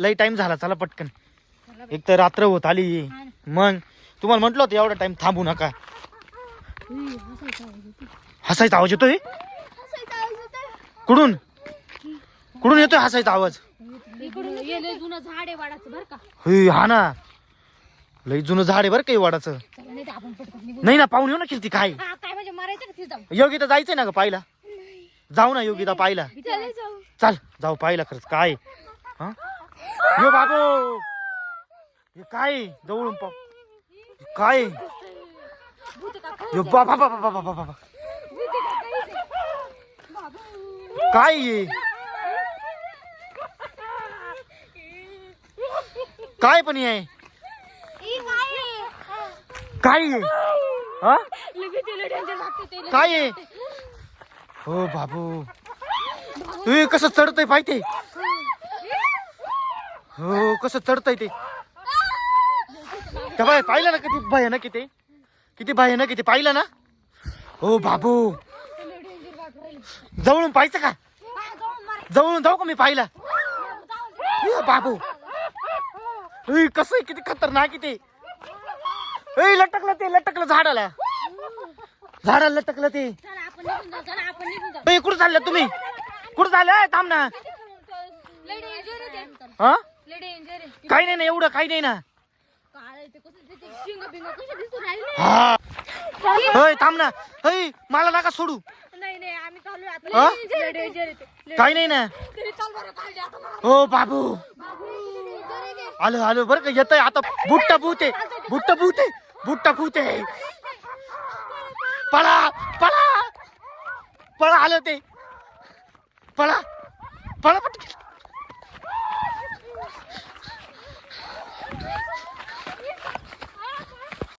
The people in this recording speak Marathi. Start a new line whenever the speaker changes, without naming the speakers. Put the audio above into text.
लई टाइम झाला, चला पटकन. एक तर रात्र होत आली. मग तुम्हाला म्हटलं होतं एवढा टाइम थांबू नका. हसायचा आवाज येतोय. कुठून कुठून येतोय हसायचा आवाज? हा ना, लई जुनं झाड आहे बरं काही वाडाचं. नाही ना, पाहून येऊ ना किती काय. योगिता जायचंय ना ग पाहिला. जाऊ ना योगिता पाहिला. चल जाऊ पाहिला खरंच काय. यो बाबू हे काय जवळून पाहू काय. यो बाबा बाबा बाबा बाबा काय ये काय पण आहे काय आहे हा काय आहे. हो बाबू तू कसं चढतय पाहिजे. हो कसं चढतय ते. बाय पाहिलं ना किती भयानक किती किती भयानक किती पाहिलं ना. हो बाबू जवळून पाहायचं का. जवळून जाऊ का मी पाहिला. बाबू कसं आहे किती खतरनाक किती. लटकलं ते लटकलं झाडाला लटकलं ते. कुठं चाललं तुम्ही कुठं चाललं. थांब ना. हा काही नाही ना एवढं काही नाही ना. हा होय थांब ना. होय मला नका सोडू. काही नाही ना. हो बाबू आलो आलो बरं का. येतय आता. बुट्टा भूते बुट्टा भूते बुट्टा भूते. पळा पळा पळा आलं ते. पळा पळा पटकन.